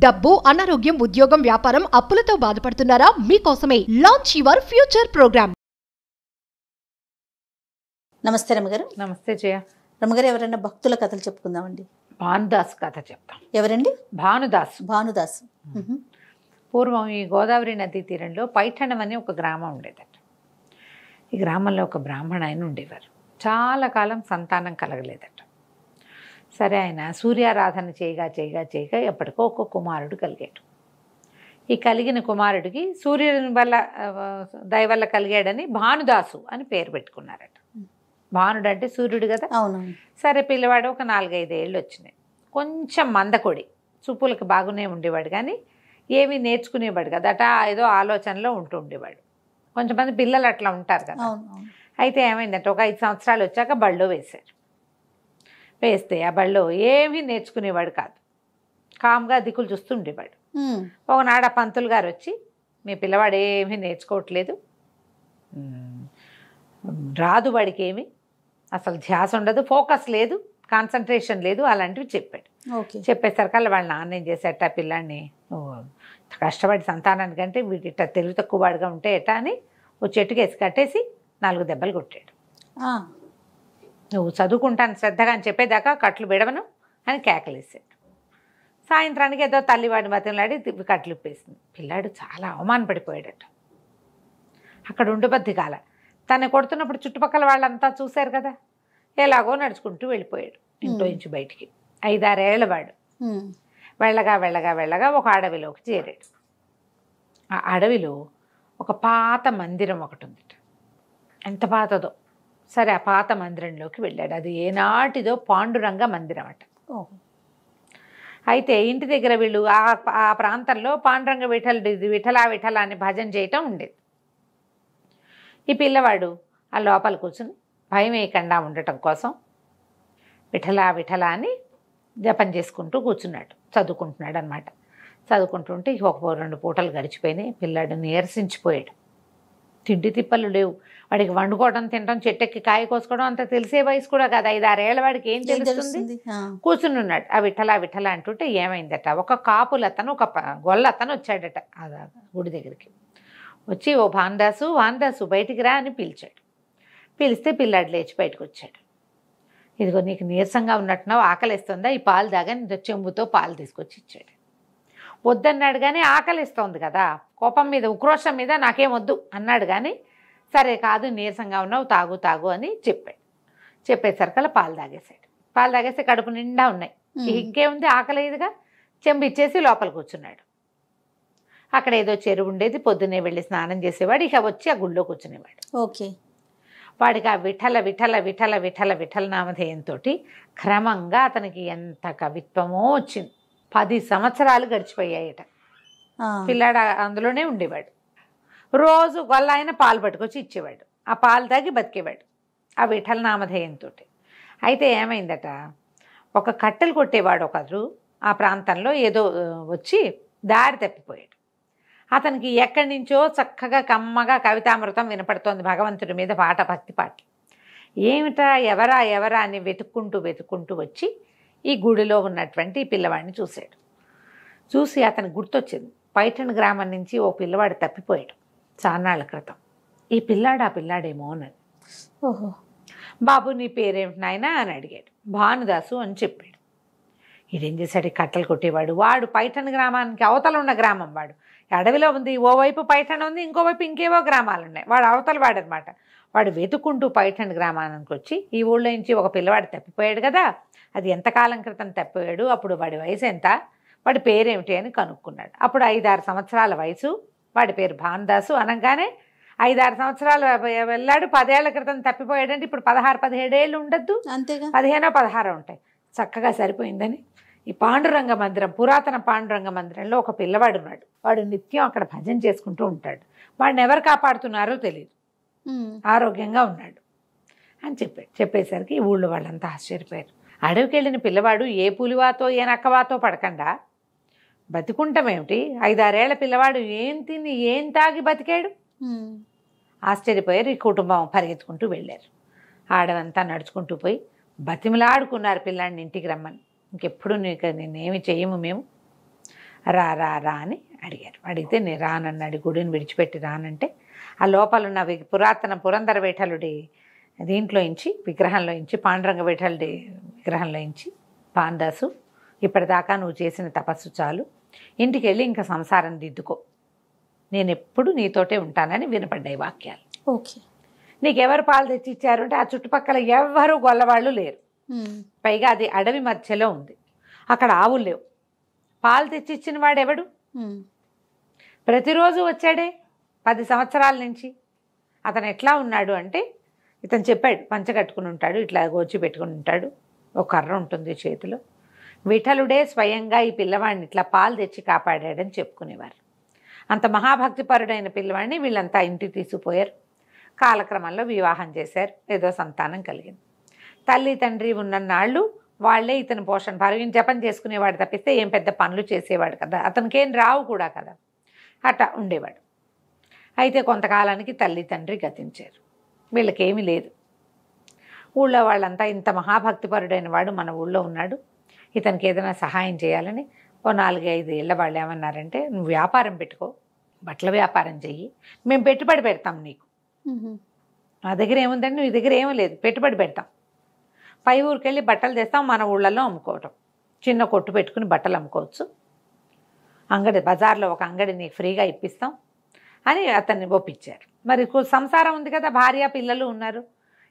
డబ్బు, అనారోగ్యం, ఉద్యోగం, వ్యాపారం, అప్పులతో బాధపడుతున్నారా? మీకోసమే లాంచ్ యువర్ ఫ్యూచర్ ప్రోగ్రామ్. నమస్తే రమగారు. నమస్తే జయ. రమగారు, ఎవరైనా భక్తుల కథలు చెప్పుకుందామండి. భానుదాస్ కథ చెప్తాం. ఎవరండి? భానుదాస్. భానుదాస్. పూర్వం ఈ గోదావరి నదీ తీరంలో పైఠణం అని ఒక గ్రామం ఉండేదట. ఈ గ్రామంలో ఒక బ్రాహ్మణ ఆయన ఉండేవారు. చాలా కాలం సంతానం కలగలేదట. సరే, ఆయన సూర్యారాధన చేయగా చేయగా చేయగా ఎప్పటికో ఒక కుమారుడు కలిగాడు. ఈ కలిగిన కుమారుడికి సూర్యుని వల్ల దయ వల్ల కలిగాడని భానుదాసు అని పేరు పెట్టుకున్నారట. భానుడు అంటే సూర్యుడు కదా. అవును. సరే, పిల్లవాడు ఒక 4-5 ఏళ్ళు వచ్చినాయి. కొంచెం మందకొడి, చూపులకు బాగునే ఉండేవాడు, కానీ ఏమీ నేర్చుకునేవాడు కదా. అట ఏదో ఆలోచనలో ఉంటూ ఉండేవాడు. కొంతమంది పిల్లలు అట్లా ఉంటారు కదా. అయితే ఏమైందంటే, ఒక 5 సంవత్సరాలు వచ్చాక బళ్ళో వేశారు. వేస్తే ఆ బళ్ళో ఏమీ నేర్చుకునేవాడు కాదు. కామ్గా దిక్కులు చూస్తూ ఉండేవాడు. ఒకనాడు ఆ పంతులు గారు వచ్చి, మీ పిల్లవాడు ఏమీ నేర్చుకోవట్లేదు, రాదు వాడికి ఏమి, అసలు ధ్యాస ఉండదు, ఫోకస్ లేదు, కాన్సన్ట్రేషన్ లేదు, అలాంటివి చెప్పాడు. చెప్పేసరికల్లా వాళ్ళ నాన్న ఏం చేసేట, పిల్లాడిని కష్టపడి సంతానానికంటే వీటిట తెలివి తక్కువ వాడిగా ఉంటే ఎట్టా అని ఓ చెట్టుకి వేసి కట్టేసి 4 దెబ్బలు కొట్టాడు. నువ్వు చదువుకుంటాను శ్రద్ధగా అని చెప్పేదాకా కట్లు విడవను అని కేకలేసాడు. సాయంత్రానికి ఏదో తల్లి వాడిని బతిలాడి కట్లు ఇప్పేసింది. పిల్లాడు చాలా అవమానపడిపోయాడట. అక్కడ ఉండబద్ది కాల. తను కొడుతున్నప్పుడు చుట్టుపక్కల వాళ్ళంతా చూశారు కదా. ఎలాగో నడుచుకుంటూ వెళ్ళిపోయాడు ఇంట్లో నుంచి బయటికి. 5-6 ఏళ్ల వాడు. వెళ్ళగా వెళ్ళగా వెళ్ళగా ఒక అడవిలోకి చేరాడు. ఆ అడవిలో ఒక పాత మందిరం ఒకటి ఉందిట. ఎంత పాతదో. సరే, ఆ పాత మందిరంలోకి వెళ్ళాడు. అది ఏనాటిదో పాండురంగ మందిరం అట. అయితే ఇంటి దగ్గర వీళ్ళు ఆ ప్రాంతంలో పాండురంగ విఠల అని భజన చేయటం ఉండేది. ఈ పిల్లవాడు ఆ లోపల కూర్చుని భయం వేయకుండా ఉండటం కోసం విఠల అని జపం చేసుకుంటూ కూర్చున్నాడు, చదువుకుంటున్నాడు అనమాట. చదువుకుంటుంటే ఒక 2 పూటలు గడిచిపోయినాయి. పిల్లాడు నీరసించిపోయాడు. తిండి తిప్పలు లేవు వాడికి. వండుకోవడం, తినడం, చెట్టెక్కి కాయ కోసుకోవడం అంత తెలిసే వయసు కూడా కాదు. 5-6 ఏళ్ల వాడికి ఏం తెలుస్తుంది? కూర్చుని ఉన్నాడు. ఆ విఠల అంటుంటే ఏమైందట, ఒక కాపులతను, ఒక గొల్లతను వచ్చాడట ఆ గుడి దగ్గరికి. వచ్చి, ఓ భానుదాసు బయటికి రా అని పిలిచాడు. పిలిస్తే పిల్లాడు లేచి బయటకు వచ్చాడు. ఇదిగో, నీకు నీరసంగా ఉన్నట్టున్నావు, ఆకలిస్తుందా, ఈ పాలు తాగని చెంబుతో పాలు తీసుకొచ్చి ఇచ్చాడు. వద్దన్నాడు కానీ ఆకలిస్తోంది కదా, కోపం మీద, ఉక్రోషం మీద నాకేం వద్దు అన్నాడు. కానీ సరే కాదు, నీరసంగా ఉన్నావు, తాగు అని చెప్పాడు. చెప్పేసరికల్లా పాలు తాగేశాడు. పాలు తాగేస్తే కడుపు నిండా ఉన్నాయి. ఇంకేముంది, ఆకలేదుగా. చెంబు ఇచ్చేసి లోపల కూర్చున్నాడు. అక్కడ ఏదో చెరువు ఉండేది. పొద్దున్నే వెళ్ళి స్నానం చేసేవాడు. ఇక వచ్చి ఆ గుళ్ళో కూర్చునేవాడు. ఓకే. వాడికి ఆ విఠల నామధేయంతో క్రమంగా అతనికి ఎంత కవిత్వమో వచ్చింది. 10 సంవత్సరాలు గడిచిపోయాయట. పిల్లాడు అందులోనే ఉండేవాడు. రోజు గొల్ల ఆయన పాలు పట్టుకొచ్చి ఇచ్చేవాడు. ఆ పాలు తాగి బతికేవాడు ఆ విఠల నామధేయంతో. అయితే ఏమైందట, ఒక కట్టెలు కొట్టేవాడు ఒకరు ఆ ప్రాంతంలో ఏదో వచ్చి దారి తప్పిపోయాడు. అతనికి ఎక్కడి నుంచో చక్కగా కమ్మగా కవితామృతం వినపడుతోంది, భగవంతుడి మీద పాట, భక్తి పాట. ఏమిటా, ఎవరా అని వెతుక్కుంటూ వచ్చి ఈ గుడిలో ఉన్నటువంటి పిల్లవాడిని చూశాడు. చూసి అతనికి గుర్తొచ్చింది, పైఠణ గ్రామం నుంచి ఓ పిల్లవాడు తప్పిపోయాడు చాన్నాళ్ళ క్రితం. ఈ పిల్లాడు ఆ పిల్లాడేమో అన్నది. ఓహో. బాబు, నీ పేరేమిటి నాయనా అని అడిగాడు. భానుదాసు అని చెప్పాడు. ఇదేం చేశాడు, కట్టలు కొట్టేవాడు. వాడు పైఠణ గ్రామానికి అవతల ఉన్న గ్రామం. వాడు అడవిలో ఉంది. ఓవైపు పైఠణ ఉంది, ఇంకోవైపు ఇంకేవో గ్రామాలు ఉన్నాయి. వాడు అవతల వాడనమాట. వాడు వెతుకుంటూ పైఠణ గ్రామానికి వచ్చి, ఈ ఊళ్ళో నుంచి ఒక పిల్లవాడు తప్పిపోయాడు కదా, అది ఎంతకాలం క్రితం తప్పిపోయాడు, అప్పుడు వాడి వయసు ఎంత, వాడి పేరేమిటి అని కనుక్కున్నాడు. అప్పుడు 5-6 సంవత్సరాల వయసు. వాడి పేరు భానుదాసు. అనగానే 5-6 సంవత్సరాలు వెళ్ళాడు. 10 ఏళ్ల క్రితం తప్పిపోయాడంటే ఇప్పుడు 16-17 ఏళ్ళు ఉండద్దు, అంతేగా, 15-16 ఉంటాయి. చక్కగా సరిపోయిందని ఈ పాండురంగ మందిరం, పురాతన పాండురంగ మందిరంలో ఒక పిల్లవాడు ఉన్నాడు. వాడు నిత్యం అక్కడ భజన చేసుకుంటూ ఉంటాడు. వాడిని ఎవరు కాపాడుతున్నారో తెలియదు, ఆరోగ్యంగా ఉన్నాడు అని చెప్పాడు. చెప్పేసరికి ఈ ఊళ్ళో వాళ్ళంతా ఆశ్చర్యపోయారు. అడవికి వెళ్ళిన పిల్లవాడు ఏ పులివాతో ఏ నక్కవాతో పడకుండా బతికుంటామేమిటి, 5-6 ఏళ్ల పిల్లవాడు ఏం తిని ఏం తాగి బతికాడు? ఆశ్చర్యపోయారు. ఈ కుటుంబం పరిగెత్తుకుంటూ వెళ్ళారు. ఆడవంతా నడుచుకుంటూ పోయి బతిమలాడుకున్నారు పిల్లాడిని ఇంటికి రమ్మని. ఇంకెప్పుడు నేనేమి చెయ్యము మేము రా రా రా అని అడిగారు. అడిగితే నేను రానన్నాడు. గుడిని విడిచిపెట్టి రానంటే ఆ లోపల ఉన్న పురాతన పురంధర విఠలుడి దీంట్లోంచి విగ్రహంలోంచి పాండురంగ విఠలుడి విగ్రహంలోంచి పాందాసు ఇప్పటిదాకా నువ్వు చేసిన తపస్సు చాలు, ఇంటికి వెళ్ళి ఇంకా సంసారం దిద్దుకో, నేను ఎప్పుడు నీతోటే ఉంటానని వినపడ్డాయి వాక్యాలు. ఓకే. నీకెవరు పాలు తెచ్చి ఇచ్చారు అంటే ఆ చుట్టుపక్కల ఎవ్వరూ గొల్లవాళ్ళు లేరు. పైగా అది అడవి మధ్యలో ఉంది, అక్కడ ఆవులు లేవు. పాలు తెచ్చి ఇచ్చిన వాడెవడు? ప్రతిరోజు వచ్చాడే 10 సంవత్సరాల నుంచి. అతను ఎట్లా ఉన్నాడు అంటే ఇతను చెప్పాడు, పంచ కట్టుకుని ఉంటాడు, ఇట్లా గోచి పెట్టుకుని ఉంటాడు, ఒక కర్ర ఉంటుంది చేతిలో. విఠలుడే స్వయంగా ఈ పిల్లవాడిని ఇట్లా పాలు తెచ్చి కాపాడాడని చెప్పుకునేవారు. అంత మహాభక్తిపరుడైన పిల్లవాడిని వీళ్ళంతా ఇంటికి తీసుకుపోయారు. కాలక్రమంలో వివాహం చేశారు. ఏదో సంతానం కలిగింది. తల్లి తండ్రి ఉన్నన్నాళ్ళు వాళ్ళే ఇతను పోషణ భార్యని జపం చేసుకునేవాడు తప్పిస్తే ఏం పెద్ద పనులు చేసేవాడు కదా, అతనికేం రావు కూడా కదా, అట్లా ఉండేవాడు. అయితే కొంతకాలానికి తల్లి తండ్రి గతించారు. వీళ్ళకేమీ లేదు. ఊళ్ళో వాళ్ళంతా ఇంత మహాభక్తిపరుడైన వాడు మన ఊళ్ళో ఉన్నాడు, ఇతనికి ఏదైనా సహాయం చేయాలని ఓ 4-5 ఏళ్ళ వాళ్ళు ఏమన్నారంటే, నువ్వు వ్యాపారం పెట్టుకో, బట్టల వ్యాపారం చెయ్యి, మేము పెట్టుబడి పెడతాం నీకు. మా దగ్గర ఏముందండి, నీ దగ్గర ఏమీ లేదు, పెట్టుబడి పెడతాం, పై ఊరికి వెళ్ళి బట్టలు తెస్తాం, మన ఊళ్ళల్లో అమ్ముకోవటం, చిన్న కొట్టు పెట్టుకుని బట్టలు అమ్ముకోవచ్చు, అంగడి బజార్లో ఒక అంగడి నీకు ఫ్రీగా ఇప్పిస్తాం అని అతన్ని ఒప్పించారు. మరి సంసారం ఉంది కదా, భార్య పిల్లలు ఉన్నారు.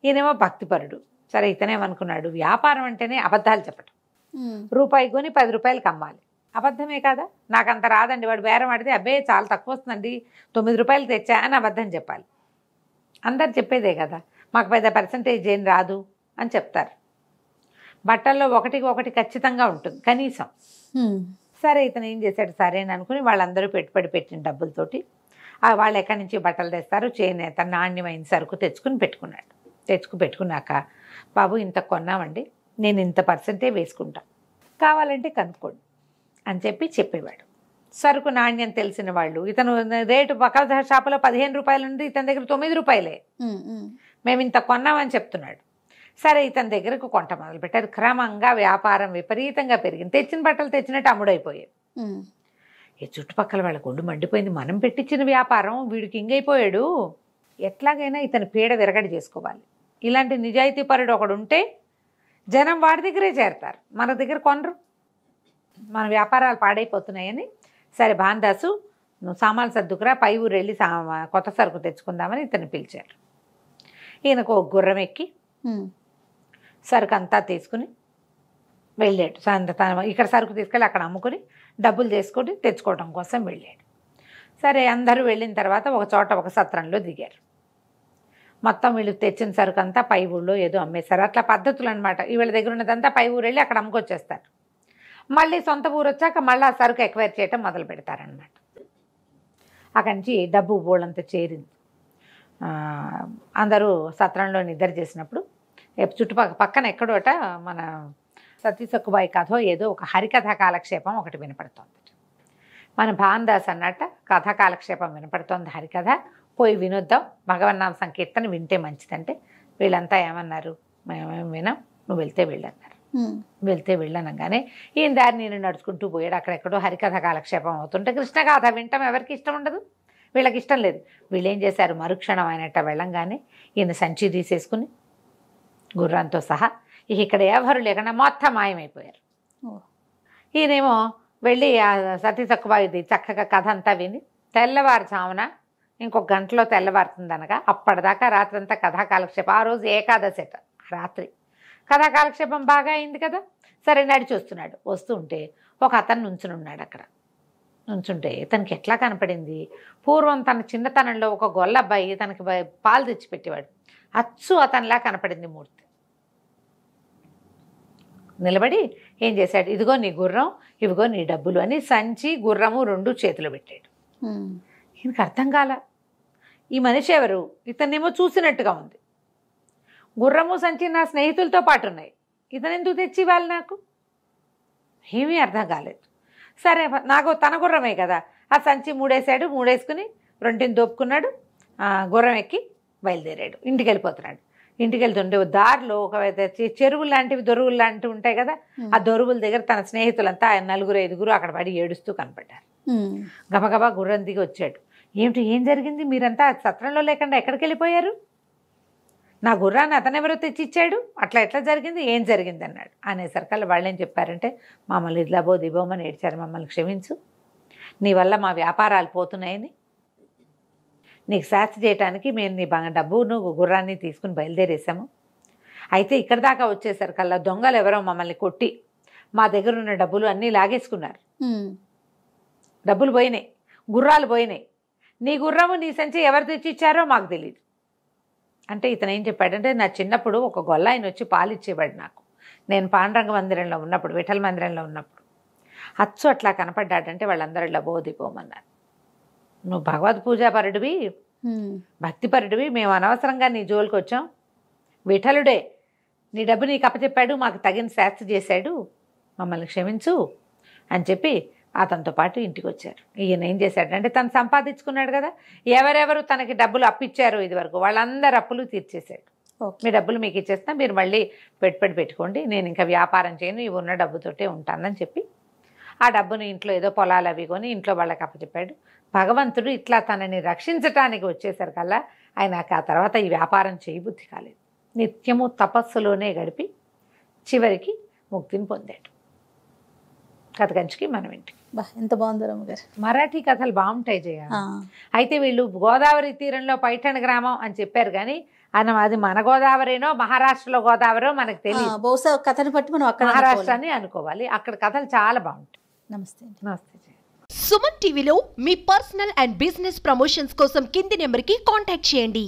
ఈయనేమో భక్తిపరుడు. సరే, ఇతనేమనుకున్నాడు, వ్యాపారం అంటేనే అబద్ధాలు చెప్పటం, రూపాయి కొని 10 రూపాయలకి అమ్మాలి, అబద్ధమే కదా, నాకు అంత రాదండి. వాడు బేరం ఆడితే అబ్బే చాలా తక్కువ వస్తుందండి, 9 రూపాయలు తెచ్చా అని అబద్ధం చెప్పాలి. అందరు చెప్పేదే కదా, మాకు పెద్ద పర్సంటేజ్ ఏం రాదు అని చెప్తారు. బట్టల్లో 1-1 ఖచ్చితంగా ఉంటుంది కనీసం. సరే, ఇతను ఏం చేశాడు, సరేని అనుకుని వాళ్ళందరూ పెట్టుబడి పెట్టిన డబ్బులతోటి వాళ్ళు ఎక్కడి నుంచి బట్టలు తెస్తారు, చేనేత నాణ్యమైన సరుకు తెచ్చుకుని పెట్టుకున్నాడు. పెట్టుకున్నాక, బాబు ఇంత కొన్నామండి, నేను ఇంత పర్సెంటేజ్ వేసుకుంటా, కావాలంటే కనుక్కోండి అని చెప్పేవాడు. సరుకు నాణ్యం తెలిసిన వాళ్ళు, ఇతను రేటు పక్క షాపులో 15 రూపాయలు ఉంది, ఇతని దగ్గర 9 రూపాయలే, మేము ఇంత కొన్నామని చెప్తున్నాడు. సరే, ఇతని దగ్గరకు కొంట మొదలుపెట్టారు. క్రమంగా వ్యాపారం విపరీతంగా పెరిగింది. తెచ్చిన బట్టలు తెచ్చినట్టు అమ్ముడైపోయాయి. ఈ చుట్టుపక్కల వాళ్ళ ఒళ్ళు మండిపోయింది, మనం పెట్టించిన వ్యాపారం వీడికి ఇంగైపోయాడు, ఎట్లాగైనా ఇతని పీడ విరగడి చేసుకోవాలి. ఇలాంటి నిజాయితీ పరుడు ఒకడు ఉంటే జనం వాడి దగ్గరే చేరతారు, మన దగ్గర కొనరు, మన వ్యాపారాలు పాడైపోతున్నాయని. సరే భాందాసు, నువ్వు సామాన్లు సర్దుకురా, పై ఊరు వెళ్ళి కొత్త సరుకు తెచ్చుకుందామని ఇతన్ని పిలిచారు. ఈయనకు ఒక గుర్రం ఎక్కి సరుకు అంతా తీసుకుని వెళ్ళాడు. ఇక్కడ సరుకు తీసుకెళ్ళి అక్కడ అమ్ముకుని డబ్బులు చేసుకొని తెచ్చుకోవడం కోసం వెళ్ళాడు. సరే, అందరూ వెళ్ళిన తర్వాత ఒక చోట ఒక సత్రంలో దిగారు. మొత్తం వీళ్ళు తెచ్చిన సరుకు అంతా పై ఊళ్ళో ఏదో అమ్మేశారు. అట్లా పద్ధతులు అనమాట. వీళ్ళ దగ్గర ఉన్నదంతా పై ఊరు వెళ్ళి అక్కడ అమ్ముకొచ్చేస్తారు. మళ్ళీ సొంత ఊరు వచ్చాక మళ్ళీ ఆ సరుకు ఎక్వైర్ చేయటం మొదలు పెడతారనమాట. అక్కడి నుంచి డబ్బు బోళ్ళంతా చేరింది. అందరూ సత్రంలో నిద్ర చేసినప్పుడు పక్కన ఎక్కడోట మన సతీ సక్కుబాయి కథో ఏదో ఒక హరికథ కాలక్షేపం ఒకటి వినపడుతోంది. మన భాందాస్ అన్నట్ట కథ కాలక్షేపం వినపడుతోంది, హరికథ, పోయి వినొద్దాం, భగవన్నామ సంకీర్తన వింటే మంచిదంటే వీళ్ళంతా ఏమన్నారు, మేమేం వినాం, నువ్వు వెళ్తే వెళ్ళన్నారు. వెళ్తే వెళ్ళనగానే ఈయన దారి నేను నడుచుకుంటూ పోయాడు. అక్కడెక్కడో హరికథ కాలక్షేపం అవుతుంటే కృష్ణగాథ వింటాం ఎవరికి ఇష్టం ఉండదు, వీళ్ళకి ఇష్టం లేదు. వీళ్ళు ఏం చేశారు, మరుక్షణం అయినట్ట వెళ్ళంగానే ఈయన సంచి తీసేసుకుని గుర్రంతో సహా ఇక్కడ ఎవరు లేకుండా మొత్తం మాయమైపోయారు. ఈయనేమో వెళ్ళి ఆ సతీ సక్కుబాయిది చక్కగా కథ అంతా విని తెల్లవారుజామున ఇంకొక గంటలో తెల్లవారుతుందనగా అప్పటిదాకా రాత్రి అంతా కథా కాలక్షేపం. ఆ రోజు ఏకాదశిట రాత్రి కథా కాలక్షేపం బాగా అయింది కదా. సరే, నడిచి వస్తున్నాడు. వస్తుంటే ఒక అతను నుంచుని ఉన్నాడు. అక్కడ నుంచుంటే తనకి ఎట్లా కనపడింది, పూర్వం తన చిన్నతనంలో ఒక గొల్లబ్బాయి తనకి పాలు తెచ్చిపెట్టేవాడు, అచ్చు అతనిలా కనపడింది మూర్తి. నిలబడి ఏం చేశాడు, ఇదిగో నీ గుర్రం, ఇవిగో నీ డబ్బులు అని సంచి గుర్రము 2 చేతులు పెట్టాడు. ఈయనకి అర్థం కాల, ఈ మనిషి ఎవరు, ఇతనేమో చూసినట్టుగా ఉంది. గుర్రము సంచి నా స్నేహితులతో పాటు ఉన్నాయి, ఇతను ఎందుకు తెచ్చి ఇవ్వాలి నాకు, ఏమీ అర్థం కాలేదు. సరే, నాకు తన గుర్రమే కదా, ఆ సంచి మూడేసాడు, మూడేసుకుని 2 దోపుకున్నాడు, గుర్రం ఎక్కి బయలుదేరాడు, ఇంటికి వెళ్ళిపోతున్నాడు. ఇంటికి వెళ్తుంటే దారిలో ఒక చెరువులు లాంటివి దొరువులు లాంటివి ఉంటాయి కదా, ఆ దొరువుల దగ్గర తన స్నేహితులంతా 4-5 అక్కడ పడి ఏడుస్తూ కనపడ్డారు. గబగబా గుర్రం దిగి వచ్చాడు. ఏం జరిగింది, మీరంతా సత్రంలో లేకుండా ఎక్కడికి వెళ్ళిపోయారు, నా గుర్రాన్ని అతనెవరో తెచ్చిచ్చాడు, అట్లా ఎట్లా జరిగింది, ఏం జరిగింది అన్నాడు. అనేసరికల్లా వాళ్ళు ఏం చెప్పారంటే, మమ్మల్ని ఇదిలాబో దిబోమని ఏడ్చారు, మమ్మల్ని క్షమించు, నీ వల్ల మా వ్యాపారాలు పోతున్నాయని నీకు శాస్తి చేయడానికి మేము నీ డబ్బును గుర్రాన్ని తీసుకుని బయలుదేరేసాము. అయితే ఇక్కడ దాకా వచ్చేసరికల్లా దొంగలు ఎవరో మమ్మల్ని కొట్టి మా దగ్గర ఉన్న డబ్బులు అన్నీ లాగేసుకున్నారు. డబ్బులు పోయినాయి, గుర్రాలు పోయినాయి, నీ గుర్రము నీ సంచి ఎవరు తెచ్చిచ్చారో మాకు తెలియదు. అంటే ఇతను ఏం చెప్పాడంటే, నా చిన్నప్పుడు ఒక గొల్లాయన వచ్చి పాలు ఇచ్చేవాడు నాకు, నేను పాండురంగ మందిరంలో ఉన్నప్పుడు, విఠల మందిరంలో ఉన్నప్పుడు అచ్చు అట్లా కనపడ్డాడంటే వాళ్ళందరూ డబ్బో దిపోమన్నారు. నువ్వు భగవద్ పూజాపరుడివి, భక్తిపరుడివి, మేము అనవసరంగా నీ జోలికి వచ్చాం, విఠలుడే నీ డబ్బు నీకు అప్పచెప్పాడు, మాకు తగిన శాస్తి చేశాడు, మమ్మల్ని క్షమించు అని చెప్పి అతనితో పాటు ఇంటికి వచ్చారు. ఈయన ఏం చేశాడంటే, తను సంపాదించుకున్నాడు కదా, ఎవరెవరు తనకి డబ్బులు అప్పిచ్చారో ఇదివరకు వాళ్ళందరు అప్పులు తీర్చేశాడు. మీ డబ్బులు మీకు ఇచ్చేస్తా, మీరు మళ్ళీ పెట్టుకోండి, నేను ఇంకా వ్యాపారం చేయను, ఇవి ఉన్న డబ్బుతోటే ఉంటానని చెప్పి ఆ డబ్బుని ఇంట్లో ఏదో పొలాలు అవి కొని ఇంట్లో వాళ్ళకి అప్పచెప్పాడు. భగవంతుడు ఇట్లా తనని రక్షించటానికి వచ్చేసరికల్లా ఆయనకు ఆ తర్వాత ఈ వ్యాపారం చేయబుద్ధి కాలేదు. నిత్యము తపస్సులోనే గడిపి చివరికి ముక్తిని పొందాడు. కథ కంచికి మనం ఇంటికి. ఎంత బాగుందో రమ్మగారు. మరాఠీ కథలు బాగుంటాయి జయ. అయితే వీళ్ళు గోదావరి తీరంలో పైఠణ గ్రామం అని చెప్పారు కానీ అది మన గోదావరినో మహారాష్ట్రలో గోదావరో మనకు తెలియదు. బహుశా కథను బట్టి మనం అక్కడ మహారాష్ట్ర అని అనుకోవాలి. అక్కడ కథలు చాలా బాగుంటాయి. నమస్తే. నమస్తే జయ. సుమన్ టీవీలో మీ పర్సనల్ అండ్ బిజినెస్ ప్రమోషన్స్ కోసం కింది నెంబర్కి కాంటాక్ట్ చేయండి.